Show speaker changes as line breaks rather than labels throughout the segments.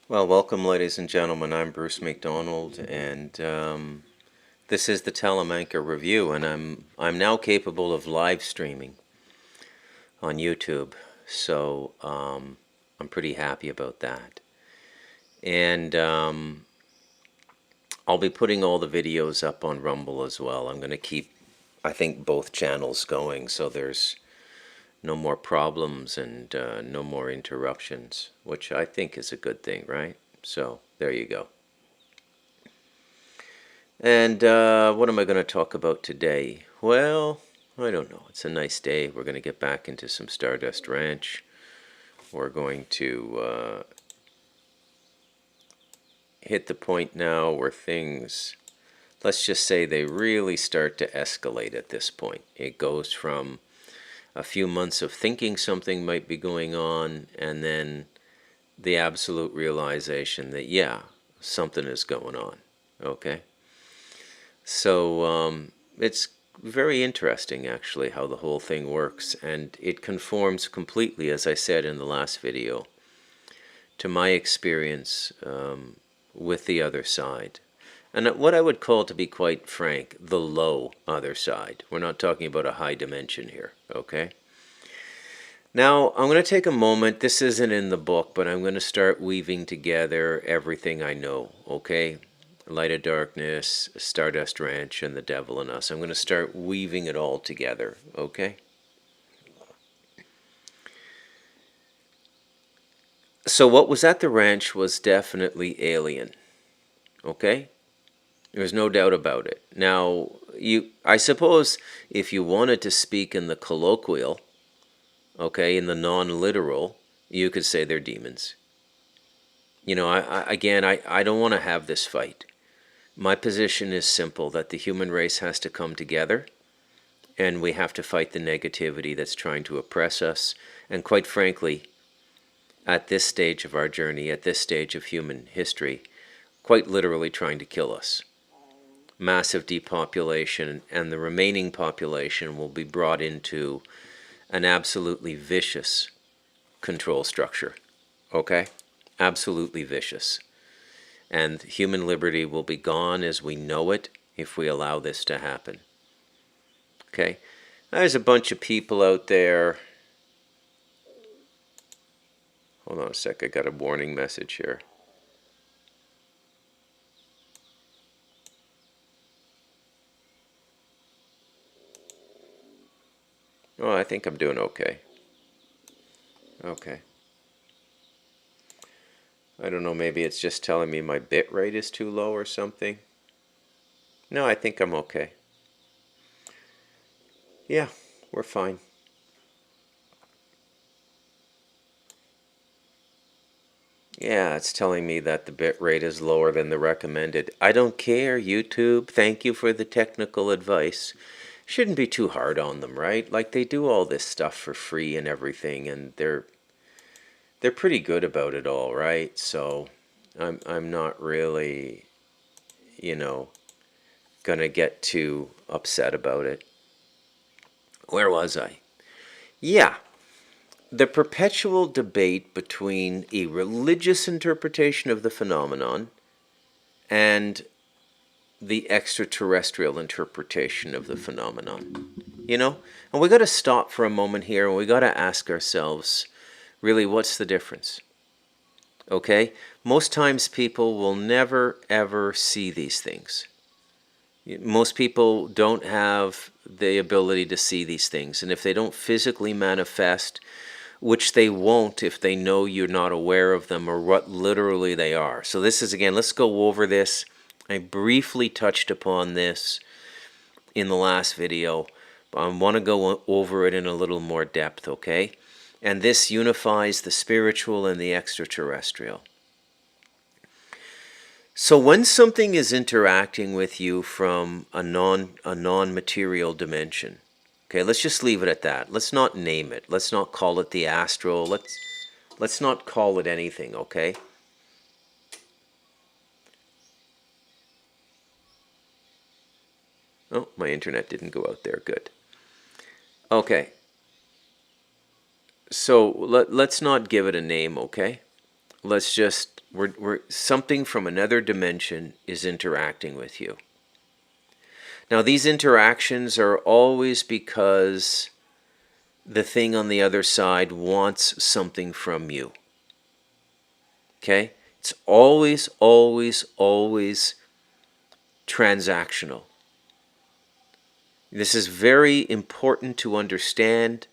Well, welcome, ladies and gentlemen. I'm Bruce McDonald, and this is the Talamanca Review, and I'm now capable of live streaming on YouTube, so I'm pretty happy about that. And I'll be putting all the videos up on Rumble as well. I'm going to keep, I think, both channels going, so there's no more problems and no more interruptions, which I think is a good thing, right? So there you go. And what am I going to talk about today? Well, I don't know. It's a nice day. We're going to get back into some Stardust Ranch. We're going to hit the point now where things, let's just say, they really start to escalate at this point. It goes from a few months of thinking something might be going on, and then the absolute realization that, yeah, something is going on. Okay? So it's very interesting, actually, how the whole thing works, and it conforms completely, as I said in the last video, to my experience with the other side. And what I would call, to be quite frank, the low other side. We're not talking about a high dimension here, okay? Now, I'm going to take a moment. This isn't in the book, but I'm going to start weaving together everything I know, okay? Light of Darkness, Stardust Ranch, and The Devil in Us. I'm going to start weaving it all together, okay? So what was at the ranch was definitely alien, okay? There's no doubt about it. Now, I suppose if you wanted to speak in the colloquial, okay, in the non-literal, you could say they're demons. You know, I don't want to have this fight. My position is simple, that the human race has to come together, and we have to fight the negativity that's trying to oppress us. And quite frankly, at this stage of our journey, at this stage of human history, quite literally trying to kill us. Massive depopulation, and the remaining population will be brought into an absolutely vicious control structure. Okay? Absolutely vicious. And human liberty will be gone as we know it if we allow this to happen. Okay? There's a bunch of people out there. Hold on a sec, I got a warning message here. Oh, I think I'm doing okay. Okay. I don't know, maybe it's just telling me my bit rate is too low or something. No, I think I'm okay. Yeah, we're fine. Yeah, it's telling me that the bit rate is lower than the recommended. I don't care, YouTube. Thank you for the technical advice. Shouldn't be too hard on them, right? Like, they do all this stuff for free and everything, and they're pretty good about it all, right? So I'm not really, you know, gonna get too upset about it. Where was I? Yeah, the perpetual debate between a religious interpretation of the phenomenon and the extraterrestrial interpretation of the phenomenon. You know? And we got to stop for a moment here, and we got to ask ourselves, really, what's the difference? Okay? Most times people will never, ever see these things. Most people don't have the ability to see these things. And if they don't physically manifest, which they won't if they know you're not aware of them or what literally they are. So this is, again, let's go over this. I briefly touched upon this in the last video, but I want to go over it in a little more depth, okay? And this unifies the spiritual and the extraterrestrial. So when something is interacting with you from a non-material dimension, okay, let's just leave it at that. Let's not name it. Let's not call it the astral. Let's not call it anything, okay? Oh, my internet didn't go out there. Good. Okay, so let's not give it a name, okay? Let's just, we're something from another dimension is interacting with you. Now, these interactions are always because the thing on the other side wants something from you. Okay? It's always, always, always transactional. This is very important to understand.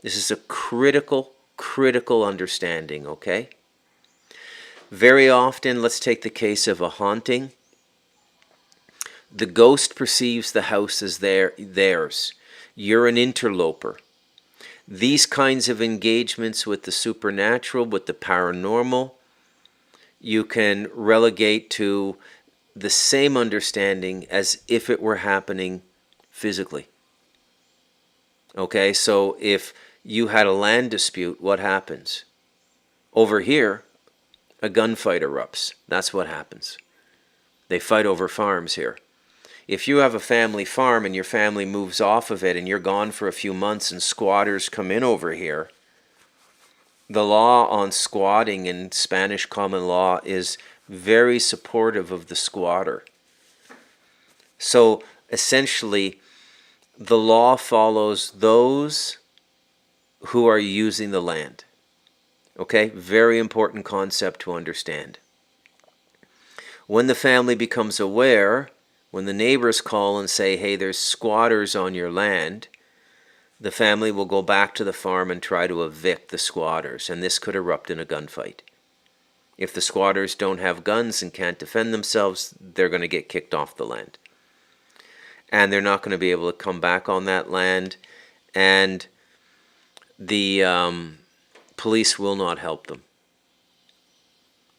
This is a critical, critical understanding, okay? Very often, let's take the case of a haunting. The ghost perceives the house as theirs. You're an interloper. These kinds of engagements with the supernatural, with the paranormal, you can relegate to the same understanding as if it were happening physically. Okay, so if you had a land dispute, what happens? Over here, a gunfight erupts. That's what happens. They fight over farms here. If you have a family farm and your family moves off of it and you're gone for a few months and squatters come in over here, the law on squatting in Spanish common law is very supportive of the squatter. So essentially, the law follows those who are using the land. Okay? Very important concept to understand. When the family becomes aware, when the neighbors call and say, hey, there's squatters on your land, the family will go back to the farm and try to evict the squatters, and this could erupt in a gunfight. If the squatters don't have guns and can't defend themselves, they're going to get kicked off the land. And they're not going to be able to come back on that land, and the police will not help them.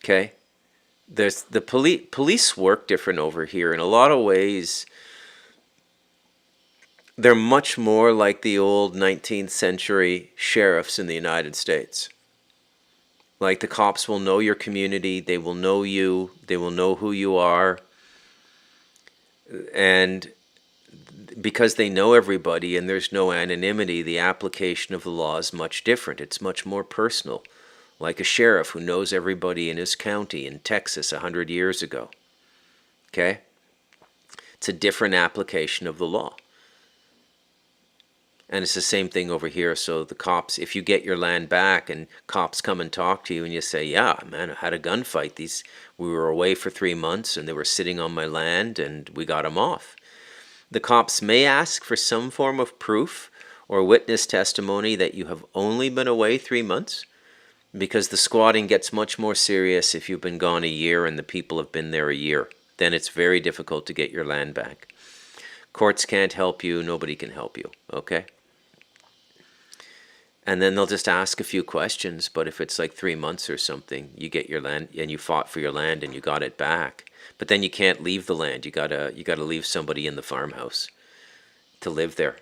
Okay? There's the police work different over here. In a lot of ways, they're much more like the old 19th century sheriffs in the United States. Like, the cops will know your community, they will know you, they will know who you are, and because they know everybody and there's no anonymity, the application of the law is much different. It's much more personal, like a sheriff who knows everybody in his county in Texas 100 years ago. Okay? It's a different application of the law. And it's the same thing over here. So the cops, if you get your land back and cops come and talk to you and you say, yeah, man, I had a gunfight. We were away for 3 months and they were sitting on my land and we got them off. The cops may ask for some form of proof or witness testimony that you have only been away 3 months, because the squatting gets much more serious if you've been gone a year and the people have been there a year. Then it's very difficult to get your land back. Courts can't help you. Nobody can help you. Okay? And then they'll just ask a few questions. But if it's like 3 months or something, you get your land and you fought for your land and you got it back. But then you can't leave the land. You gotta leave somebody in the farmhouse to live there.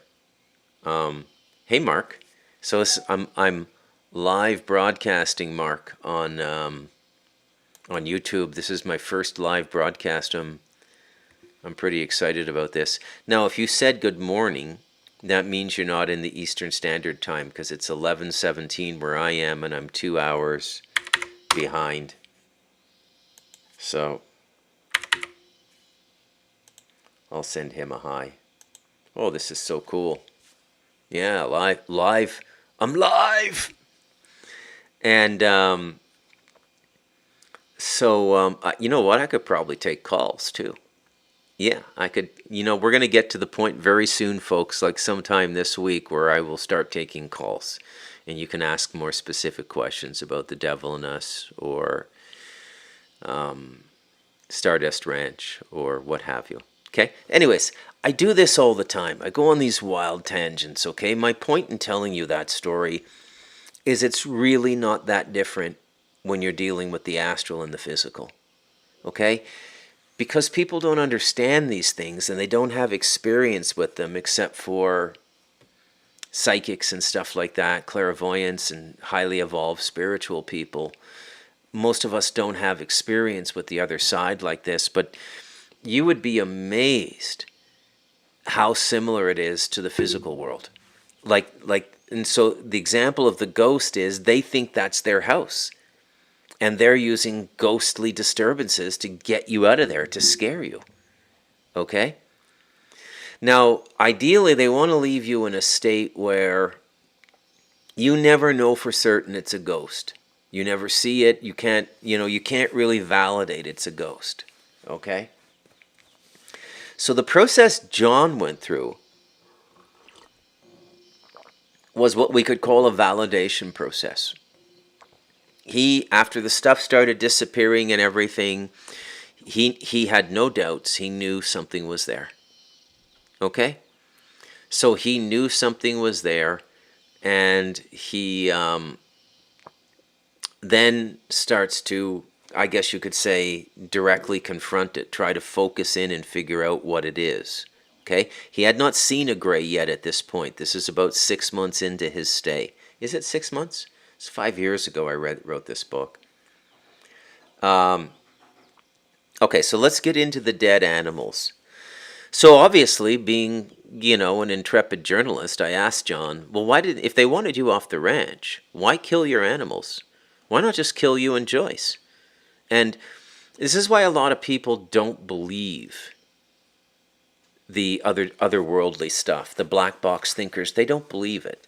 Hey, Mark. So I'm live broadcasting, Mark, on YouTube. This is my first live broadcast. I'm pretty excited about this. Now, if you said good morning, that means you're not in the Eastern Standard Time, because it's 11:17 where I am, and I'm 2 hours behind. So I'll send him a hi. Oh, this is so cool. Yeah, live. I'm live! And you know what? I could probably take calls too. Yeah, I could. We're going to get to the point very soon, folks, like sometime this week, where I will start taking calls. And you can ask more specific questions about the devil in us, or Stardust Ranch, or what have you. Okay? Anyways, I do this all the time. I go on these wild tangents, okay? My point in telling you that story is it's really not that different when you're dealing with the astral and the physical. Okay? Because people don't understand these things and they don't have experience with them, except for psychics and stuff like that, clairvoyants and highly evolved spiritual people. Most of us don't have experience with the other side like this, but you would be amazed how similar it is to the physical world. And so the example of the ghost is they think that's their house, and they're using ghostly disturbances to get you out of there, to scare you. Okay? Now, ideally, they want to leave you in a state where you never know for certain it's a ghost. You never see it. You can't really validate it's a ghost. Okay? So the process John went through was what we could call a validation process. After the stuff started disappearing and everything, he had no doubts. He knew something was there. Okay? So he knew something was there, and he then starts to, I guess you could say, directly confront it, try to focus in and figure out what it is. Okay? He had not seen a gray yet at this point. This is about 6 months into his stay. Is it 6 months? It's 5 years ago I wrote this book. Okay, so let's get into the dead animals. So obviously, being, an intrepid journalist, I asked John, well, if they wanted you off the ranch, why kill your animals? Why not just kill you and Joyce? And this is why a lot of people don't believe the otherworldly stuff, the black box thinkers. They don't believe it.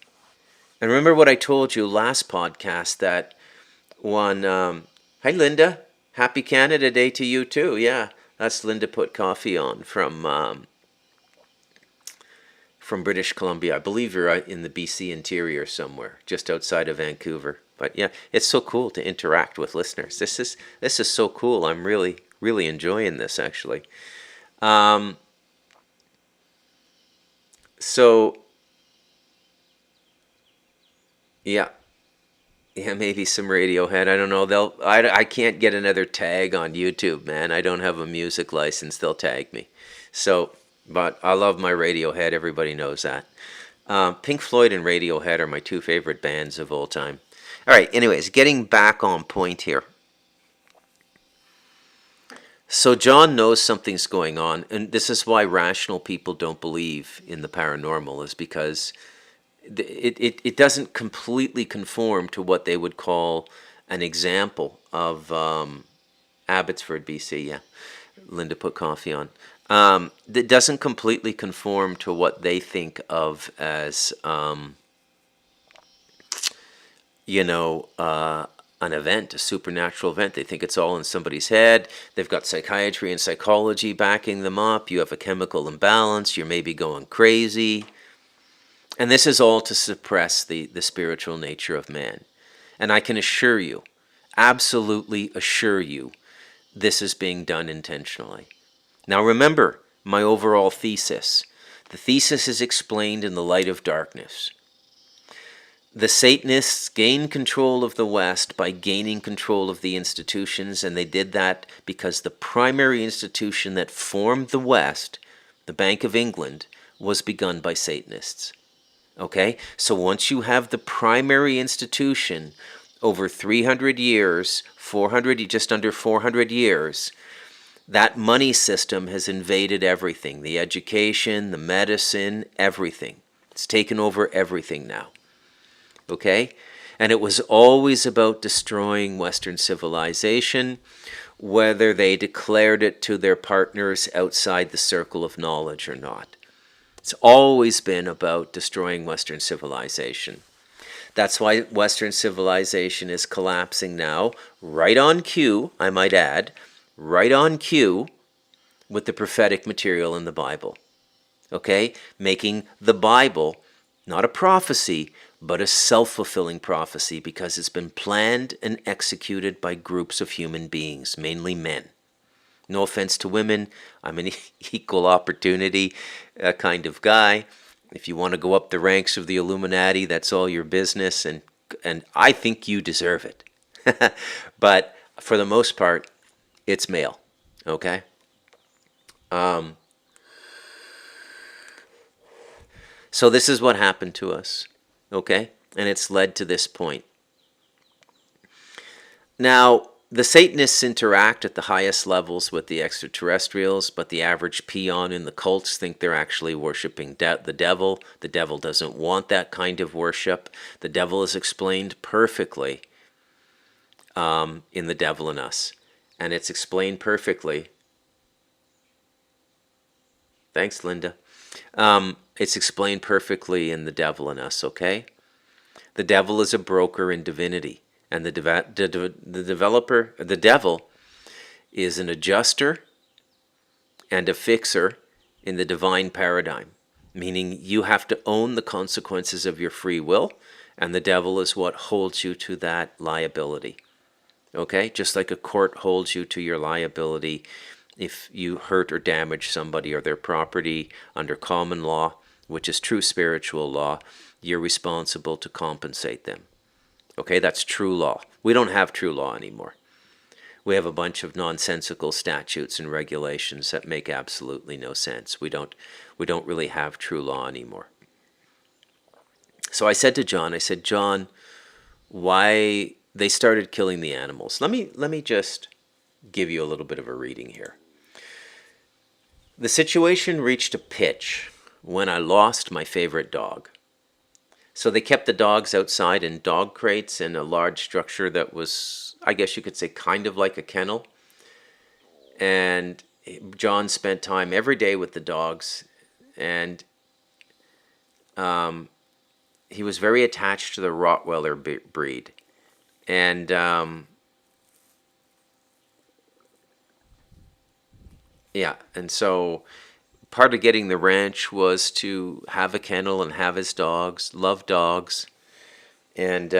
And remember what I told you last podcast, that one, hi Linda, happy Canada Day to you too. Yeah, that's Linda Put Coffee On from British Columbia. I believe you're out in the BC interior somewhere, just outside of Vancouver. But yeah, it's so cool to interact with listeners. This is so cool. I'm really, really enjoying this, actually. So yeah, maybe some Radiohead. I don't know. I can't get another tag on YouTube, man. I don't have a music license. They'll tag me. So, but I love my Radiohead. Everybody knows that. Pink Floyd and Radiohead are my two favorite bands of all time. All right. Anyways, getting back on point here. So John knows something's going on, and this is why rational people don't believe in the paranormal, is because it doesn't completely conform to what they would call an example of Abbotsford, BC. Yeah, Linda Put Coffee On. That doesn't completely conform to what they think of as, an event, a supernatural event. They think it's all in somebody's head. They've got psychiatry and psychology backing them up. You have a chemical imbalance. You're maybe going crazy. And this is all to suppress the spiritual nature of man. And I can assure you, absolutely assure you, this is being done intentionally. Now remember my overall thesis. The thesis is explained in the light of darkness. The Satanists gained control of the West by gaining control of the institutions, and they did that because the primary institution that formed the West, the Bank of England, was begun by Satanists. Okay? So once you have the primary institution over 300 years, just under 400 years, that money system has invaded everything. The education, the medicine, everything. It's taken over everything now. Okay? And it was always about destroying Western civilization, whether they declared it to their partners outside the circle of knowledge or not. It's always been about destroying Western civilization. That's why Western civilization is collapsing now, right on cue, I might add, right on cue with the prophetic material in the Bible. Okay? Making the Bible not a prophecy, but a self-fulfilling prophecy, because it's been planned and executed by groups of human beings, mainly men. No offense to women, I'm an equal opportunity kind of guy. If you want to go up the ranks of the Illuminati, that's all your business, and I think you deserve it. But for the most part, it's male, okay? So this is what happened to us, okay? And it's led to this point. Now, The Satanists interact at the highest levels with the extraterrestrials, but the average peon in the cults think they're actually worshiping the devil. The devil doesn't want that kind of worship. The devil is explained perfectly in The Devil in Us. And it's explained perfectly. Thanks, Linda. It's explained perfectly in The Devil in Us, okay? The devil is a broker in divinity. And the devil is an adjuster and a fixer in the divine paradigm, meaning you have to own the consequences of your free will, and the devil is what holds you to that liability. Okay? Just like a court holds you to your liability if you hurt or damage somebody or their property under common law, which is true spiritual law, you're responsible to compensate them. Okay, that's true law. We don't have true law anymore. We have a bunch of nonsensical statutes and regulations that make absolutely no sense. We don't really have true law anymore. So I said to John, John, why they started killing the animals. Let me just give you a little bit of a reading here. The situation reached a pitch when I lost my favorite dog. So they kept the dogs outside in dog crates in a large structure that was, I guess you could say, kind of like a kennel. And John spent time every day with the dogs, and he was very attached to the Rottweiler breed. And yeah, and so part of getting the ranch was to have a kennel and have his dogs, love dogs. And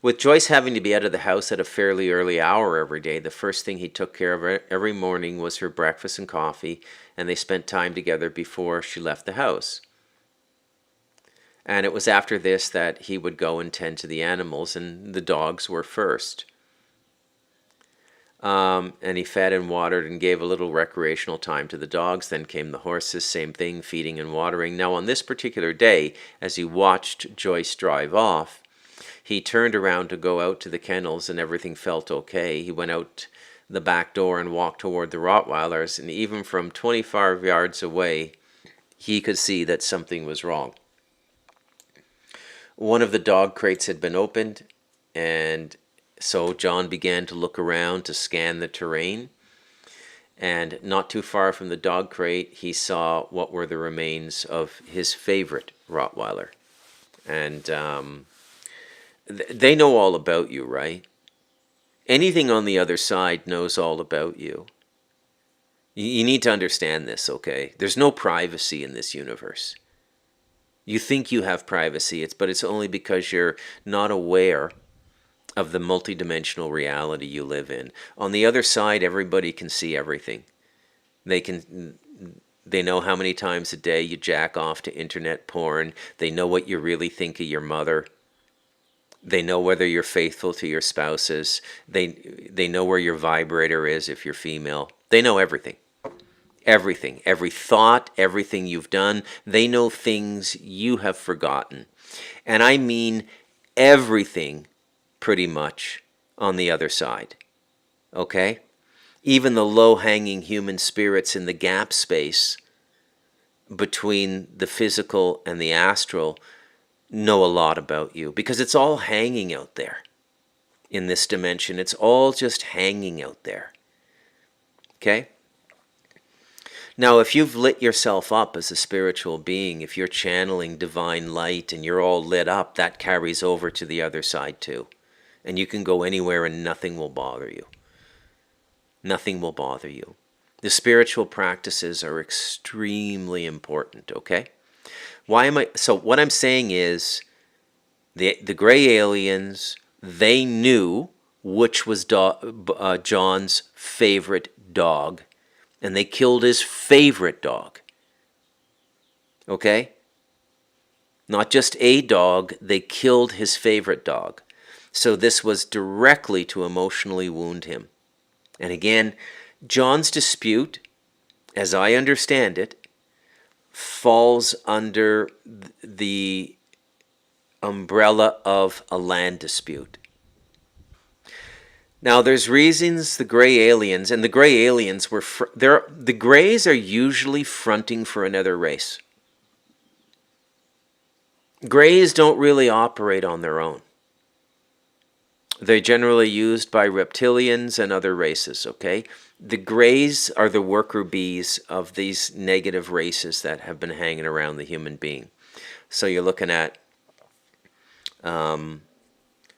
with Joyce having to be out of the house at a fairly early hour every day, the first thing he took care of every morning was her breakfast and coffee, and they spent time together before she left the house. And it was after this that he would go and tend to the animals, and the dogs were first. And he fed and watered and gave a little recreational time to the dogs. Then came the horses, same thing, feeding and watering. Now on this particular day, as he watched Joyce drive off, he turned around to go out to the kennels and everything felt okay. He went out the back door and walked toward the Rottweilers, and even from 25 yards away, he could see that something was wrong. One of the dog crates had been opened, and so John began to look around to scan the terrain, and not too far from the dog crate, he saw what were the remains of his favorite Rottweiler. And they know all about you, right? Anything on the other side knows all about you. You need to understand this, okay? There's no privacy in this universe. You think you have privacy, but it's only because you're not aware of the multidimensional reality you live in. On the other side, everybody can see everything. They know how many times a day you jack off to internet porn. They know what you really think of your mother. They know whether you're faithful to your spouses. They know where your vibrator is if you're female. They know everything. Everything. Every thought, everything you've done. They know things you have forgotten. And I mean everything, pretty much, on the other side. Okay? Even the low-hanging human spirits in the gap space between the physical and the astral know a lot about you, because it's all hanging out there in this dimension. It's all just hanging out there. Okay? Now, if you've lit yourself up as a spiritual being, if you're channeling divine light and you're all lit up, that carries over to the other side too. And you can go anywhere and nothing will bother you. Nothing will bother you. The spiritual practices are extremely important, okay? So what I'm saying is, the gray aliens, they knew which was John's favorite dog, and they killed his favorite dog. Okay? Not just a dog, they killed his favorite dog. So this was directly to emotionally wound him. And again, John's dispute, as I understand it, falls under the umbrella of a land dispute. Now, there's reasons the gray aliens, and the gray aliens were, the grays are usually fronting for another race. Grays don't really operate on their own. They're generally used by reptilians and other races, okay? The grays are the worker bees of these negative races that have been hanging around the human being. So you're looking at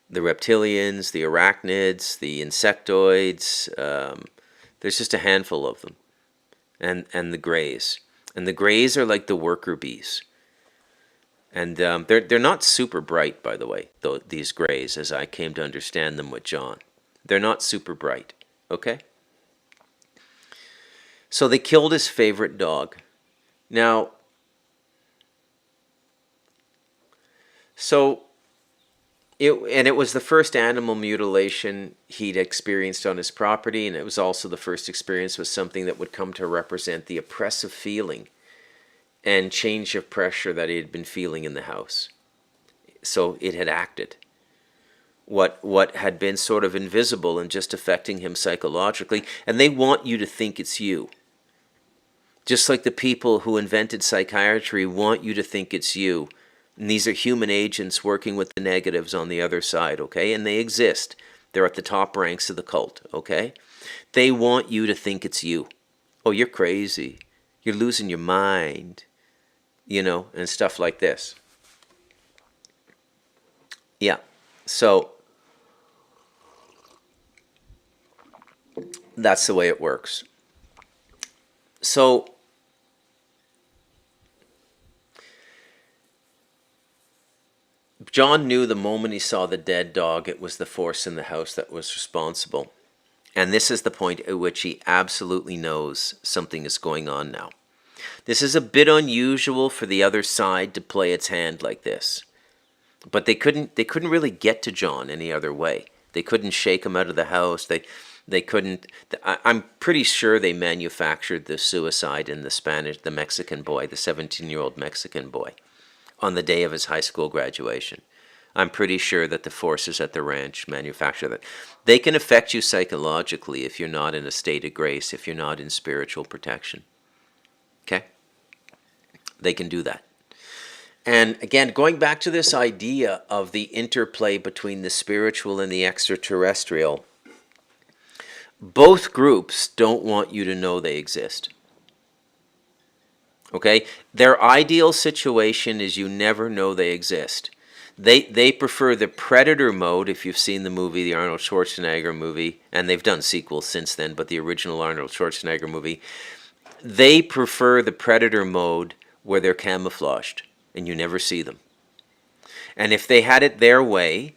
the reptilians, the arachnids, the insectoids. There's just a handful of them. And the grays. And the grays are like the worker bees. And they're not super bright, by the way, though, these grays, as I came to understand them with John. They're not super bright, okay? So they killed his favorite dog. Now, it was the first animal mutilation he'd experienced on his property, and it was also the first experience with something that would come to represent the oppressive feeling and change of pressure that he had been feeling in the house. So it had acted. What had been sort of invisible and just affecting him psychologically, and they want you to think it's you. Just like the people who invented psychiatry want you to think it's you. And these are human agents working with the negatives on the other side, okay? And they exist. They're at the top ranks of the cult, okay? They want you to think it's you. Oh, you're crazy. You're losing your mind. You know, and stuff like this. Yeah. So that's the way it works. So John knew the moment he saw the dead dog, it was the force in the house that was responsible. And this is the point at which he absolutely knows something is going on now. This is a bit unusual for the other side to play its hand like this. But they couldn't really get to John any other way. They couldn't shake him out of the house. They couldn't. I'm pretty sure they manufactured the suicide in the Mexican boy, the 17-year-old Mexican boy, on the day of his high school graduation. I'm pretty sure that the forces at the ranch manufacture that. They can affect you psychologically if you're not in a state of grace, if you're not in spiritual protection. Okay? They can do that. And again, going back to this idea of the interplay between the spiritual and the extraterrestrial, both groups don't want you to know they exist. Okay? Their ideal situation is you never know they exist. They prefer the predator mode, if you've seen the movie, the Arnold Schwarzenegger movie, and they've done sequels since then, but the original Arnold Schwarzenegger movie, they prefer the predator mode where they're camouflaged and you never see them. And if they had it their way,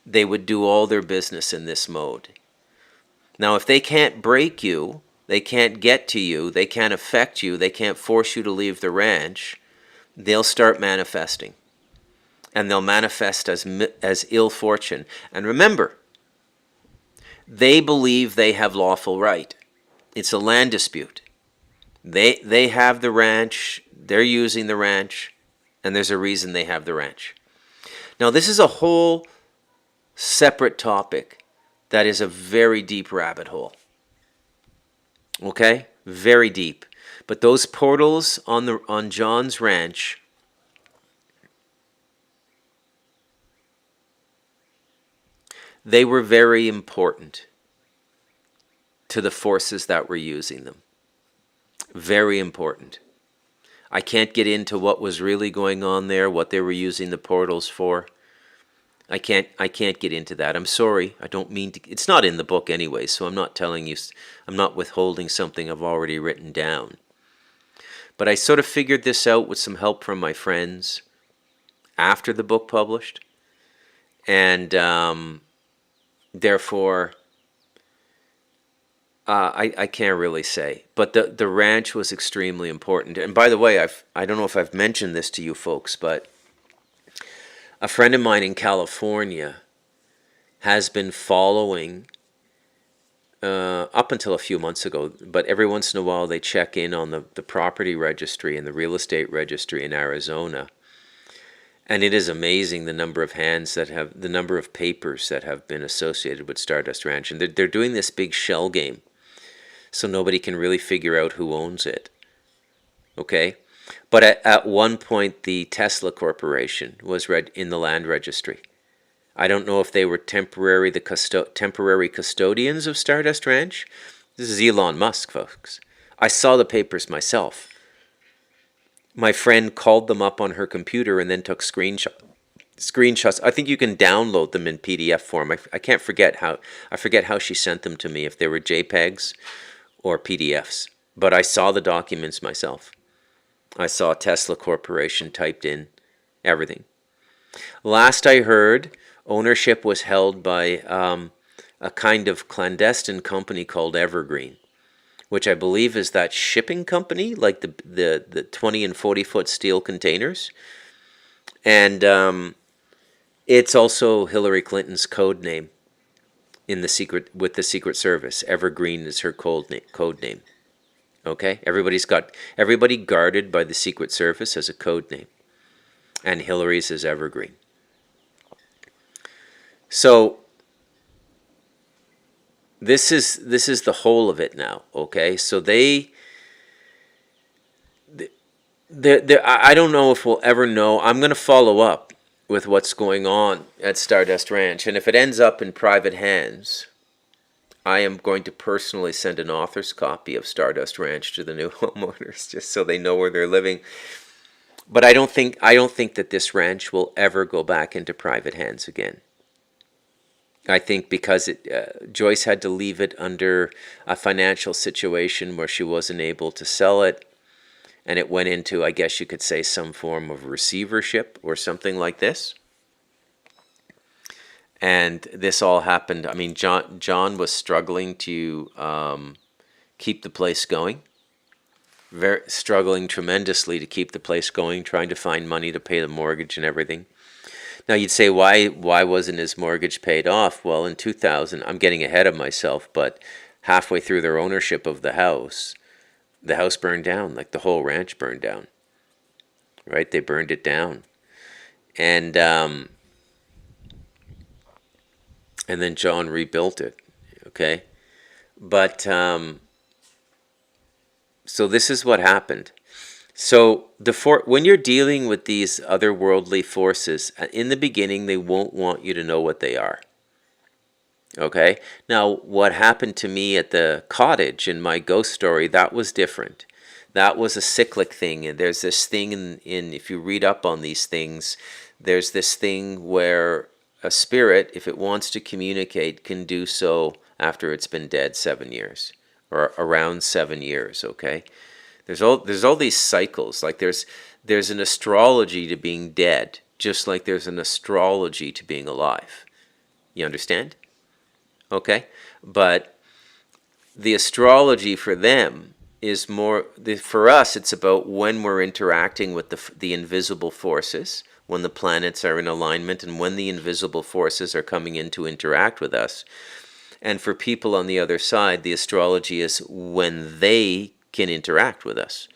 they would do all their business in this mode. Now, if they can't break you, they can't get to you, they can't affect you, they can't force you to leave the ranch, they'll start manifesting. And they'll manifest as ill fortune. And remember, they believe they have lawful right. It's a land dispute. They have the ranch, they're using the ranch, and there's a reason they have the ranch. Now, this is a whole separate topic that is a very deep rabbit hole. Okay? Very deep. But those portals on John's ranch, they were very important to the forces that were using them. Very important. I can't get into what was really going on there, what they were using the portals for. I can't get into that. I'm sorry. I don't mean to. It's not in the book anyway, so I'm not telling you. I'm not withholding something I've already written down. But I sort of figured this out with some help from my friends after the book published. And therefore, I can't really say. But the ranch was extremely important. And by the way, I don't know if I've mentioned this to you folks, but a friend of mine in California has been following, up until a few months ago, but every once in a while they check in on the property registry and the real estate registry in Arizona. And it is amazing the number of the number of papers that have been associated with Stardust Ranch. And they're doing this big shell game, so nobody can really figure out who owns it. Okay? But at one point, the Tesla Corporation was read in the land registry. I don't know if they were temporary custodians of Stardust Ranch. This is Elon Musk, folks. I saw the papers myself. My friend called them up on her computer and then took screenshots. I think you can download them in PDF form. I can't forget how she sent them to me, if they were JPEGs or PDFs. But I saw the documents myself. I saw Tesla Corporation typed in, everything. Last I heard, ownership was held by a kind of clandestine company called Evergreen, which I believe is that shipping company, like the 20 and 40-foot steel containers. And it's also Hillary Clinton's code name with the Secret Service. Evergreen is her code name. Okay? Everybody guarded by the Secret Service as a code name. And Hillary's is Evergreen. So this is the whole of it now, okay? So I don't know if we'll ever know. I'm going to follow up with what's going on at Stardust Ranch, and if it ends up in private hands, I am going to personally send an author's copy of Stardust Ranch to the new homeowners, just so they know where they're living. But I don't think that this ranch will ever go back into private hands again. I think because Joyce had to leave it under a financial situation where she wasn't able to sell it, and it went into, I guess you could say, some form of receivership or something like this. And this all happened. I mean, John was struggling to keep the place going, struggling tremendously to keep the place going, trying to find money to pay the mortgage and everything. Now you'd say, why wasn't his mortgage paid off? Well, in 2000, I'm getting ahead of myself, but halfway through their ownership of the house burned down, like the whole ranch burned down. Right? They burned it down. And then John rebuilt it. Okay? But so this is what happened. So when you're dealing with these otherworldly forces, in the beginning, they won't want you to know what they are. Okay? Now, what happened to me at the cottage in my ghost story, that was different. That was a cyclic thing. And there's this thing in if you read up on these things, there's this thing where a spirit, if it wants to communicate, can do so after it's been dead 7 years, or around 7 years, okay? There's all these cycles. Like there's an astrology to being dead, just like there's an astrology to being alive. You understand? Okay? But the astrology for them is more, for us, it's about when we're interacting with the invisible forces, when the planets are in alignment, and when the invisible forces are coming in to interact with us. And for people on the other side, the astrology is when they can interact with us,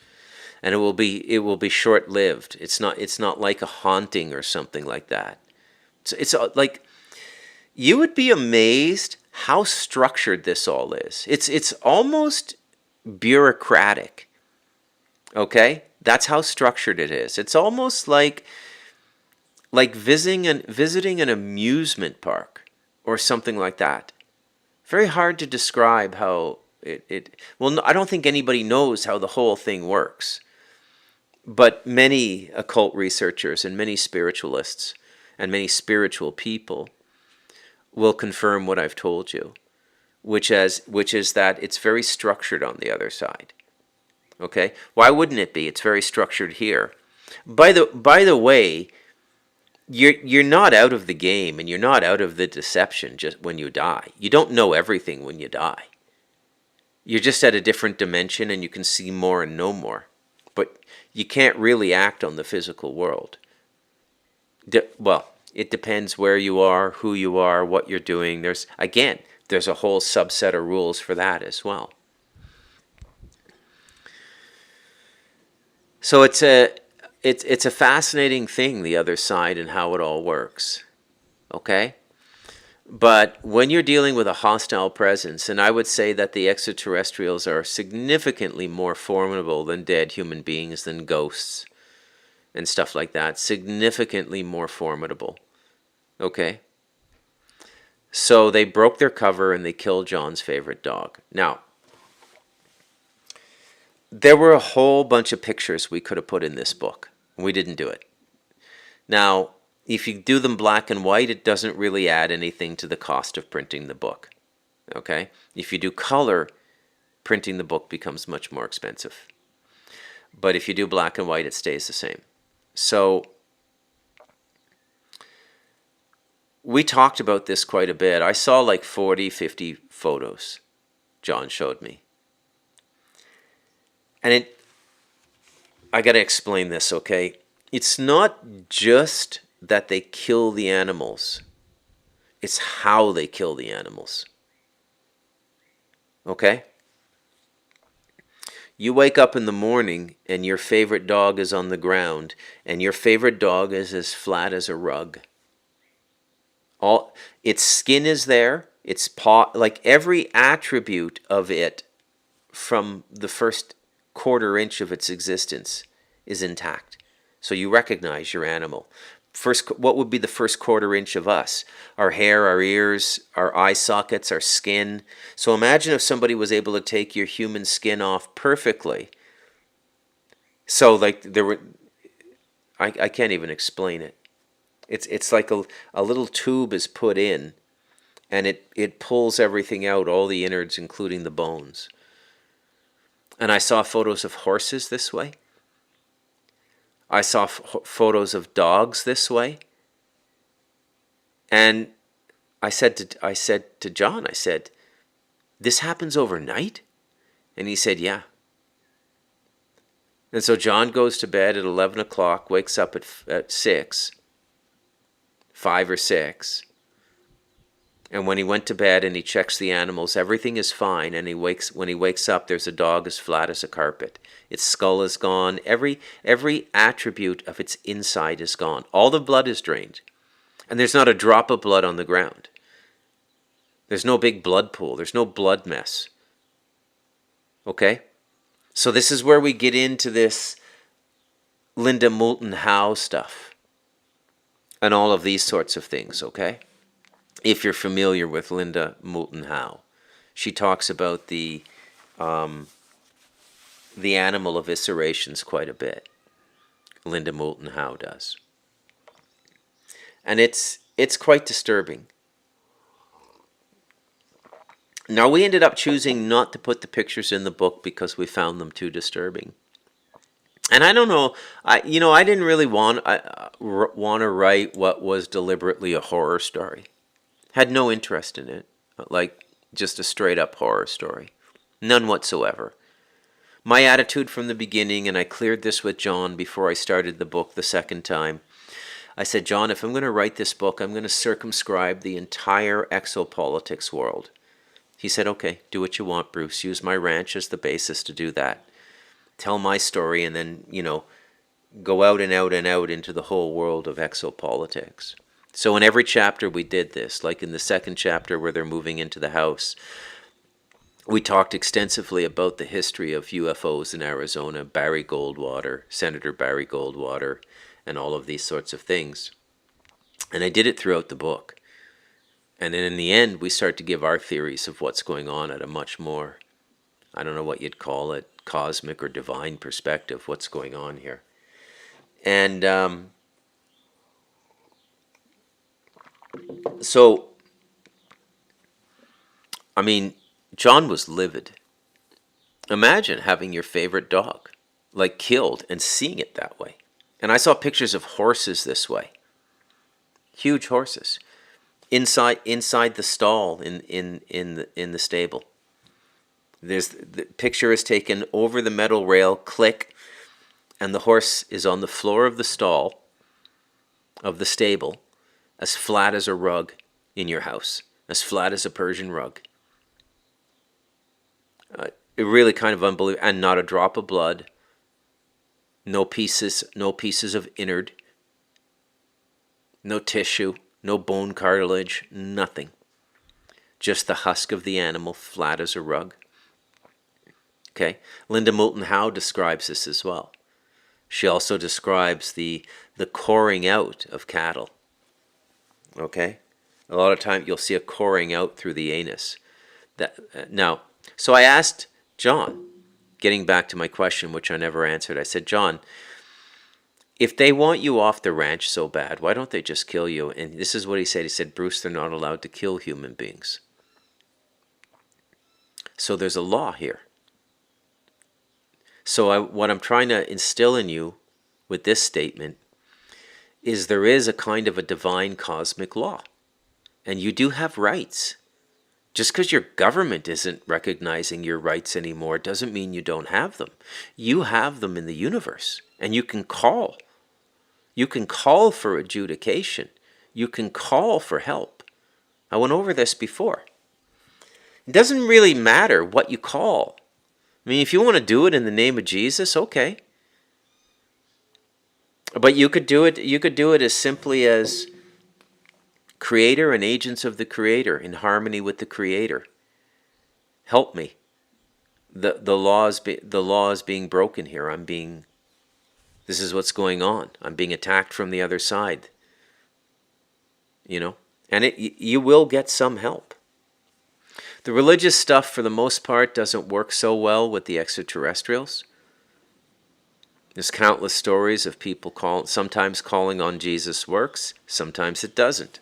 and it will be short-lived. It's not like a haunting or something like that. It's like, you would be amazed how structured this all is. It's almost bureaucratic. Okay, that's how structured it is. It's almost like visiting an amusement park or something like that. Very hard to describe how well, no, I don't think anybody knows how the whole thing works. But many occult researchers and many spiritualists and many spiritual people will confirm what I've told you, which is that it's very structured on the other side. Okay? Why wouldn't it be? It's very structured here. By the way, you're not out of the game, and you're not out of the deception just when you die. You don't know everything when you die. You're just at a different dimension, and you can see more and know more. But you can't really act on the physical world. Well, it depends where you are, who you are, what you're doing. There's a whole subset of rules for that as well. So it's it's a fascinating thing, the other side and how it all works. Okay? But when you're dealing with a hostile presence, and I would say that the extraterrestrials are significantly more formidable than dead human beings, than ghosts and stuff like that, significantly more formidable. Okay? So they broke their cover and they killed John's favorite dog. Now, there were a whole bunch of pictures we could have put in this book. We didn't do it. Now, if you do them black and white, it doesn't really add anything to the cost of printing the book. Okay? If you do color, printing the book becomes much more expensive. But if you do black and white, it stays the same. So we talked about this quite a bit. I saw like 40, 50 photos John showed me. And I got to explain this, okay? It's not just that they kill the animals. It's how they kill the animals. Okay? You wake up in the morning and your favorite dog is on the ground, and your favorite dog is as flat as a rug. All its skin is there, its paw, like every attribute of it from the first quarter inch of its existence is intact. So you recognize your animal. First, what would be the first quarter inch of us? Our hair, our ears, our eye sockets, our skin. So imagine if somebody was able to take your human skin off perfectly. So like there were, I can't even explain it. It's like a little tube is put in, and it pulls everything out, all the innards, including the bones. And I saw photos of horses this way. I saw photos of dogs this way. And I said to John, I said, this happens overnight? And he said, yeah. And so John goes to bed at 11 o'clock, wakes up at 6, 5 or 6. And when he went to bed and he checks the animals, everything is fine. And when he wakes up, there's a dog as flat as a carpet. Its skull is gone. Every attribute of its inside is gone. All the blood is drained. And there's not a drop of blood on the ground. There's no big blood pool. There's no blood mess. Okay? So this is where we get into this Linda Moulton Howe stuff. And all of these sorts of things, okay? If you're familiar with Linda Moulton Howe, she talks about the animal eviscerations quite a bit. Linda Moulton Howe does, and it's quite disturbing. Now we ended up choosing not to put the pictures in the book because we found them too disturbing. And I don't know, I didn't really want to write what was deliberately a horror story. Had no interest in it, like just a straight up horror story. None whatsoever. My attitude from the beginning, and I cleared this with John before I started the book the second time, I said, John, if I'm going to write this book, I'm going to circumscribe the entire exopolitics world. He said, okay, do what you want, Bruce. Use my ranch as the basis to do that. Tell my story and then, go out and out and out into the whole world of exopolitics. So in every chapter we did this, like in the second chapter where they're moving into the house, we talked extensively about the history of UFOs in Arizona, Barry Goldwater, Senator Barry Goldwater, and all of these sorts of things. And I did it throughout the book. And then in the end, we start to give our theories of what's going on at a much more, I don't know what you'd call it, cosmic or divine perspective, what's going on here. And so, I mean, John was livid. Imagine having your favorite dog, like, killed and seeing it that way. And I saw pictures of horses this way. Huge horses. Inside the stall in the stable. The picture is taken over the metal rail, click, and the horse is on the floor of the stall, of the stable, as flat as a rug in your house, as flat as a Persian rug. It really kind of unbelievable, and not a drop of blood, no pieces of innard, no tissue, no bone cartilage, nothing. Just the husk of the animal, flat as a rug. Okay? Linda Moulton Howe describes this as well. She also describes the coring out of cattle. Okay? A lot of time you'll see a coring out through the anus. Now, so I asked John, getting back to my question, which I never answered. I said, John, if they want you off the ranch so bad, why don't they just kill you? And this is what he said. He said, Bruce, they're not allowed to kill human beings. So there's a law here. So what I'm trying to instill in you with this statement is there is a kind of a divine cosmic law. And you do have rights. Just because your government isn't recognizing your rights anymore doesn't mean you don't have them. You have them in the universe. And you can call. You can call for adjudication. You can call for help. I went over this before. It doesn't really matter what you call. I mean, if you want to do it in the name of Jesus, okay. But you could do it as simply as Creator and agents of the Creator in harmony with the Creator. Help me. The law is being broken here. This is what's going on. I'm being attacked from the other side. And you will get some help. The religious stuff, for the most part, doesn't work so well with the extraterrestrials. There's countless stories of people sometimes calling on Jesus works, sometimes it doesn't.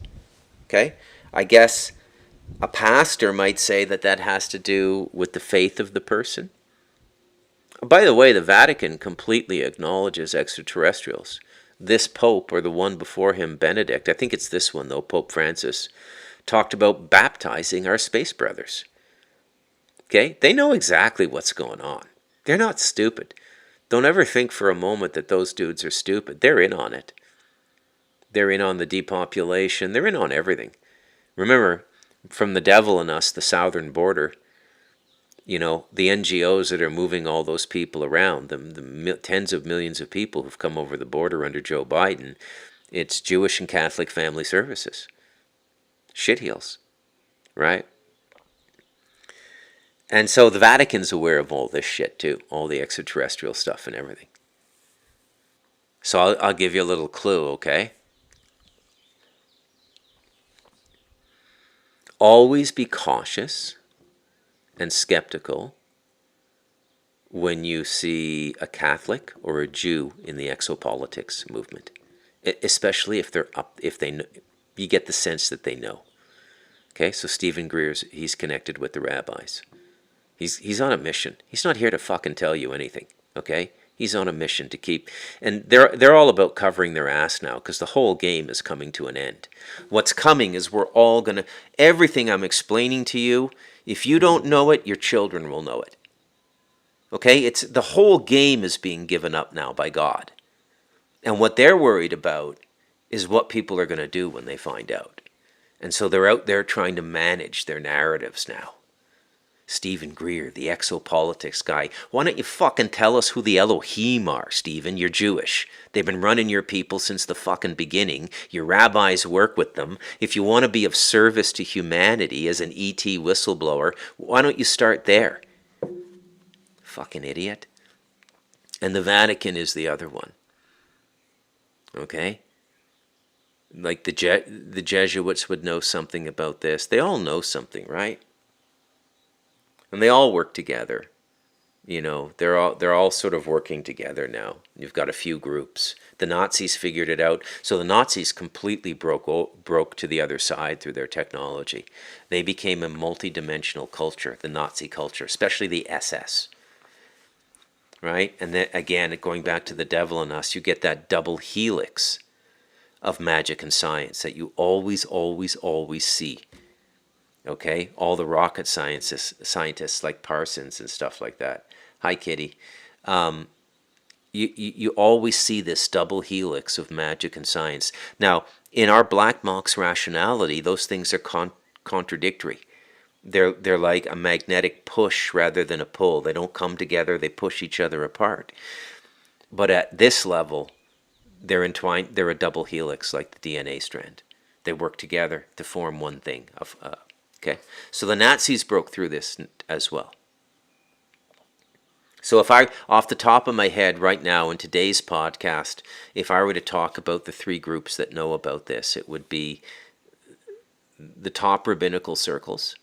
Okay? I guess a pastor might say that has to do with the faith of the person. By the way, the Vatican completely acknowledges extraterrestrials. This Pope, or the one before him, Benedict, I think it's this one though, Pope Francis, talked about baptizing our space brothers. Okay? They know exactly what's going on. They're not stupid. Don't ever think for a moment that those dudes are stupid. They're in on it. They're in on the depopulation. They're in on everything. Remember, from the devil and us, the southern border, the NGOs that are moving all those people around, the tens of millions of people who've come over the border under Joe Biden, it's Jewish and Catholic Family Services. Shitheels, right? And so the Vatican's aware of all this shit too, all the extraterrestrial stuff and everything. So I'll give you a little clue, okay? Always be cautious and skeptical when you see a Catholic or a Jew in the exopolitics movement, especially if you get the sense that they know. Okay, so Stephen Greer's, he's connected with the rabbis. He's on a mission. He's not here to fucking tell you anything. Okay, he's on a mission to keep, and they're all about covering their ass now because the whole game is coming to an end. What's coming is we're all gonna, everything I'm explaining to you, if you don't know it, your children will know it. Okay, it's the whole game is being given up now by God, and what they're worried about is what people are going to do when they find out. And so they're out there trying to manage their narratives now. Stephen Greer, the exopolitics guy. Why don't you fucking tell us who the Elohim are, Stephen? You're Jewish. They've been running your people since the fucking beginning. Your rabbis work with them. If you want to be of service to humanity as an ET whistleblower, why don't you start there? Fucking idiot. And the Vatican is the other one. Okay? Like the Jesuits would know something about this. They all know something, right? And they all work together. They're all sort of working together now. You've got a few groups. The Nazis figured it out. So the Nazis completely broke to the other side through their technology. They became a multi-dimensional culture, the Nazi culture, especially the SS. Right? And then again, going back to the devil in us, you get that double helix of magic and science that you always, always, always see. Okay? All the rocket scientists like Parsons and stuff like that. Hi, Kitty. You always see this double helix of magic and science. Now, in our Black Monk's rationality, those things are contradictory. They're like a magnetic push rather than a pull. They don't come together, they push each other apart. But at this level, they're entwined. They're a double helix, like the DNA strand. They work together to form one thing. Okay, so the Nazis broke through this as well. So if I, off the top of my head right now in today's podcast, if I were to talk about the three groups that know about this, it would be the top rabbinical circles,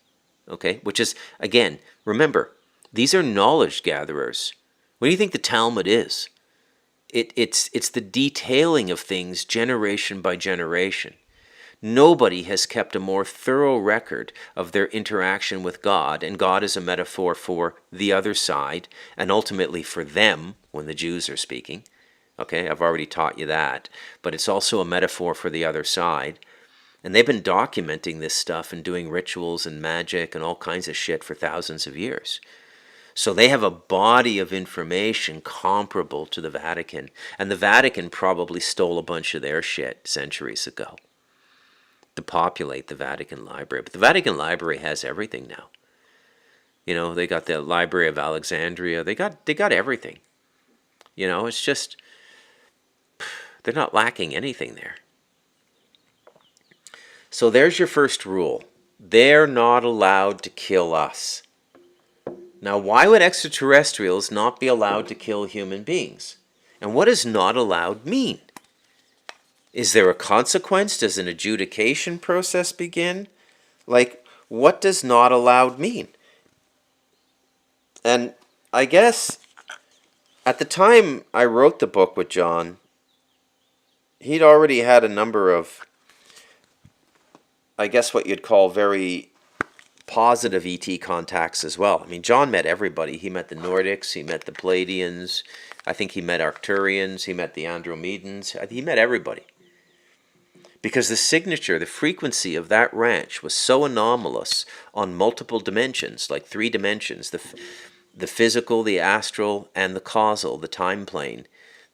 okay, which is, again, remember, these are knowledge gatherers. What do you think the Talmud is? It's the detailing of things generation by generation. Nobody has kept a more thorough record of their interaction with God, and God is a metaphor for the other side, and ultimately for them, when the Jews are speaking. Okay, I've already taught you that. But it's also a metaphor for the other side. And they've been documenting this stuff and doing rituals and magic and all kinds of shit for thousands of years. So they have a body of information comparable to the Vatican. And the Vatican probably stole a bunch of their shit centuries ago to populate the Vatican Library. But the Vatican Library has everything now. You know, they got the Library of Alexandria. They got everything. You know, it's just, they're not lacking anything there. So there's your first rule. They're not allowed to kill us. Now, why would extraterrestrials not be allowed to kill human beings? And what does not allowed mean? Is there a consequence? Does an adjudication process begin? Like, what does not allowed mean? And I guess at the time I wrote the book with John, he'd already had a number of, I guess what you'd call very positive ET contacts as well. I mean, John met everybody. He met the Nordics, he met the Palladians, I think he met Arcturians, he met the Andromedans, he met everybody. Because the signature, the frequency of that ranch was so anomalous on multiple dimensions, like 3 dimensions, the physical, the astral, and the causal, the time plane,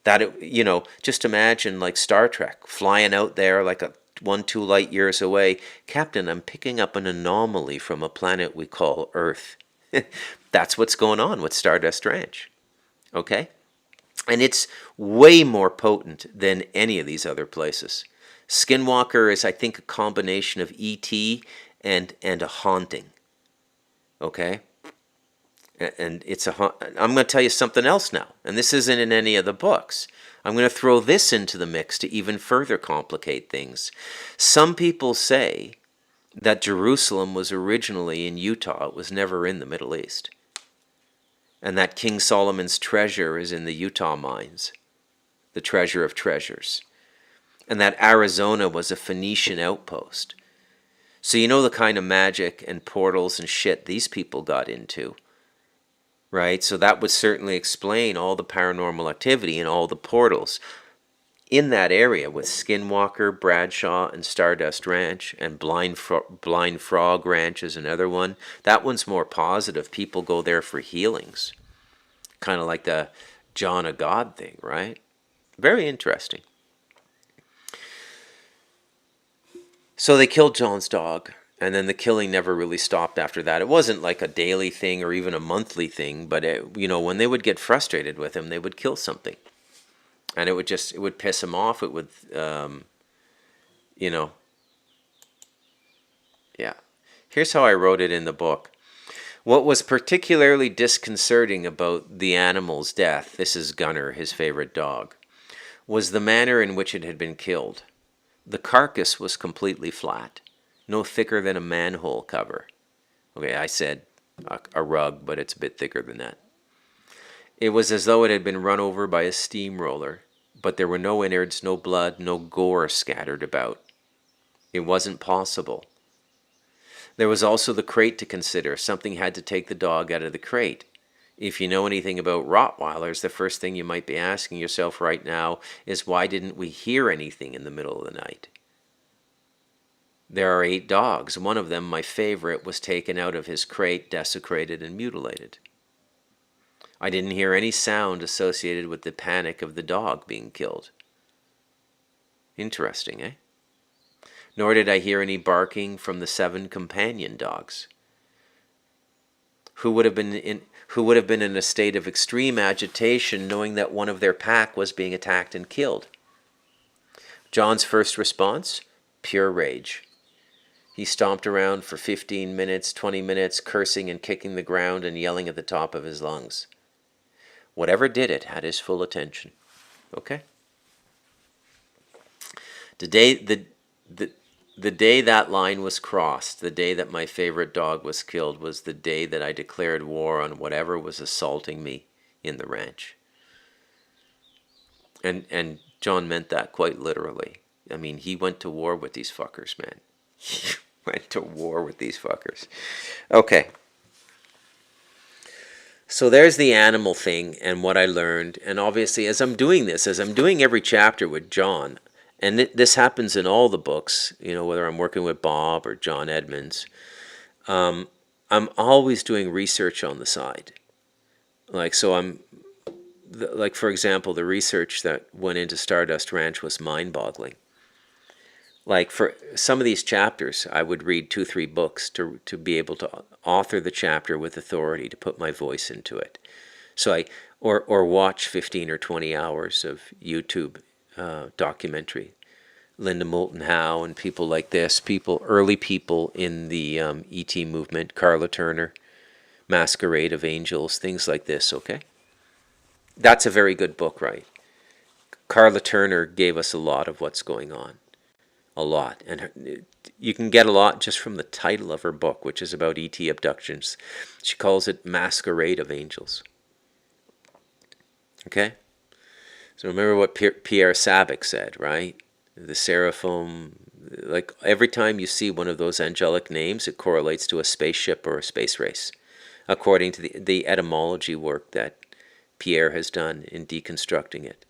that it, you know, just imagine like Star Trek, flying out there like 1-2 light years away. Captain, I'm picking up an anomaly from a planet we call Earth. That's what's going on with Stardust Ranch. Okay? And it's way more potent than any of these other places. Skinwalker is, I think, a combination of E.T. and a haunting. Okay? And it's I'm going to tell you something else now. And this isn't in any of the books. I'm going to throw this into the mix to even further complicate things. Some people say that Jerusalem was originally in Utah. It was never in the Middle East. And that King Solomon's treasure is in the Utah mines. The treasure of treasures. And that Arizona was a Phoenician outpost. So you know the kind of magic and portals and shit these people got into. Right? So that would certainly explain all the paranormal activity and all the portals in that area with Skinwalker, Bradshaw, and Stardust Ranch, and Blind Frog Ranch is another one. That one's more positive. People go there for healings. Kind of like the John of God thing, right? Very interesting. So they killed John's dog. And then the killing never really stopped after that. It wasn't like a daily thing or even a monthly thing, but you know, when they would get frustrated with him, they would kill something, and it would piss him off. It would, you know, yeah. Here's how I wrote it in the book. What was particularly disconcerting about the animal's death, this is Gunner, his favorite dog, was the manner in which it had been killed. The carcass was completely flat. No thicker than a manhole cover. Okay, I said a rug, but it's a bit thicker than that. It was as though it had been run over by a steamroller, but there were no innards, no blood, no gore scattered about. It wasn't possible. There was also the crate to consider. Something had to take the dog out of the crate. If you know anything about Rottweilers, the first thing you might be asking yourself right now is, why didn't we hear anything in the middle of the night? There are 8 dogs. One of them, my favorite, was taken out of his crate, desecrated, and mutilated. I didn't hear any sound associated with the panic of the dog being killed. Interesting, eh? Nor did I hear any barking from the 7 companion dogs. who would have been in a state of extreme agitation knowing that one of their pack was being attacked and killed. John's first response? Pure rage. He stomped around for 15 minutes, 20 minutes, cursing and kicking the ground and yelling at the top of his lungs. Whatever did it had his full attention. Okay? The day that line was crossed, the day that my favorite dog was killed, was the day that I declared war on whatever was assaulting me in the ranch. And John meant that quite literally. I mean, he went to war with these fuckers, man. He went to war with these fuckers. Okay. So there's the animal thing and what I learned. And obviously, as I'm doing every chapter with John, and this happens in all the books, whether I'm working with Bob or John Edmonds, I'm always doing research on the side. For example, the research that went into Stardust Ranch was mind-boggling. Like for some of these chapters, I would read 2-3 books to be able to author the chapter with authority, to put my voice into it. So or watch 15 or 20 hours of YouTube documentary. Linda Moulton Howe and people like this, early people in the E.T. movement, Carla Turner, Masquerade of Angels, things like this, okay? That's a very good book, right? Carla Turner gave us a lot of what's going on. A lot. And you can get a lot just from the title of her book, which is about E.T. abductions. She calls it Masquerade of Angels. Okay? So remember what Pierre Sabec said, right? The seraphim, like every time you see one of those angelic names, it correlates to a spaceship or a space race, according to the etymology work that Pierre has done in deconstructing it.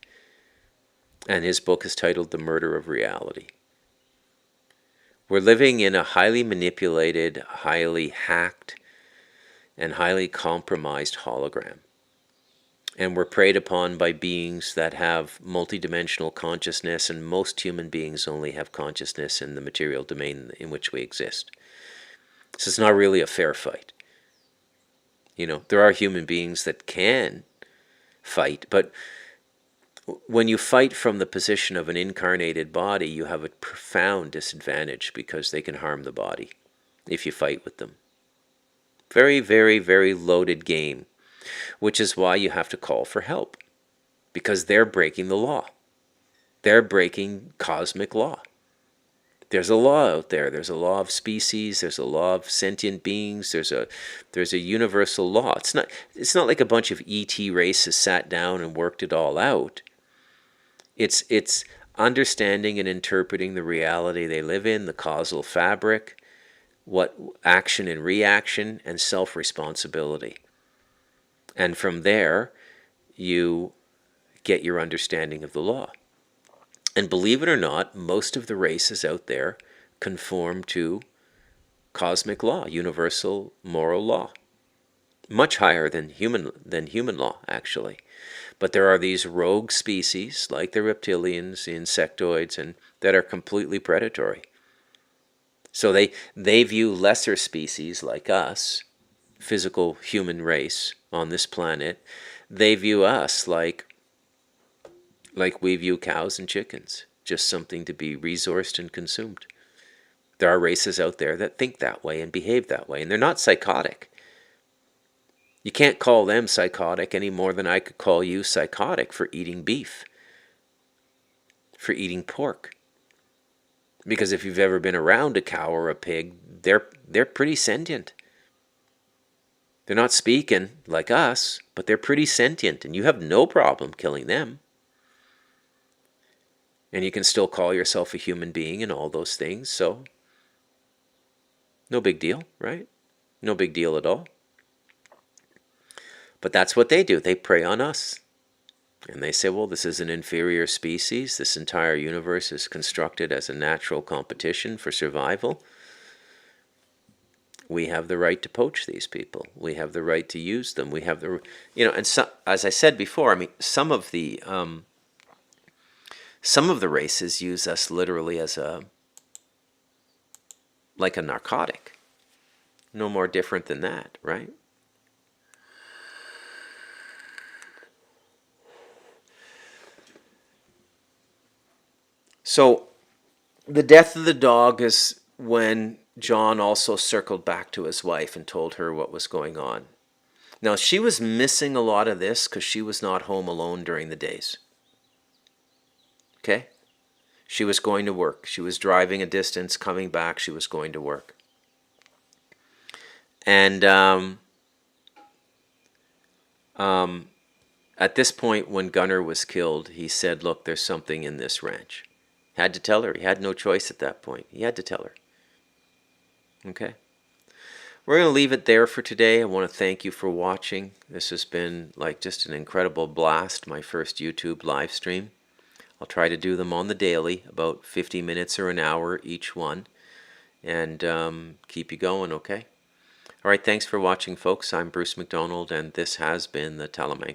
And his book is titled The Murder of Reality. We're living in a highly manipulated, highly hacked, and highly compromised hologram. And we're preyed upon by beings that have multidimensional consciousness, and most human beings only have consciousness in the material domain in which we exist. So it's not really a fair fight. There are human beings that can fight, but when you fight from the position of an incarnated body, you have a profound disadvantage because they can harm the body if you fight with them. Very, very, very loaded game, which is why you have to call for help, because they're breaking the law. They're breaking cosmic law. There's a law out there. There's a law of species. There's a law of sentient beings. There's a universal law. It's not like a bunch of ET races sat down and worked it all out. It's understanding and interpreting the reality they live in, the causal fabric, what action and reaction, and self-responsibility. And from there, you get your understanding of the law. And believe it or not, most of the races out there conform to cosmic law, universal moral law. Much higher than human law, actually. But there are these rogue species, like the reptilians, the insectoids, and that are completely predatory. So they view lesser species like us, physical human race on this planet, they view us like we view cows and chickens, just something to be resourced and consumed. There are races out there that think that way and behave that way, and they're not psychotic. You can't call them psychotic any more than I could call you psychotic for eating beef, for eating pork. Because if you've ever been around a cow or a pig, they're pretty sentient. They're not speaking like us, but they're pretty sentient, and you have no problem killing them. And you can still call yourself a human being and all those things, so no big deal, right? No big deal at all. But that's what they do. They prey on us. And they say, well, this is an inferior species. This entire universe is constructed as a natural competition for survival. We have the right to poach these people. We have the right to use them. We have the, and so, as I said before, I mean, some of the races use us literally as like a narcotic. No more different than that, right? So the death of the dog is when John also circled back to his wife and told her what was going on. Now, she was missing a lot of this because she was not home alone during the days. Okay? She was going to work. She was driving a distance, coming back. She was going to work. And at this point, when Gunner was killed, he said, look, there's something in this ranch. Had to tell her. He had no choice at that point. He had to tell her. Okay? We're going to leave it there for today. I want to thank you for watching. This has been like just an incredible blast, my first YouTube live stream. I'll try to do them on the daily, about 50 minutes or an hour each one, and keep you going, okay? All right, thanks for watching, folks. I'm Bruce McDonald, and this has been the Talamanca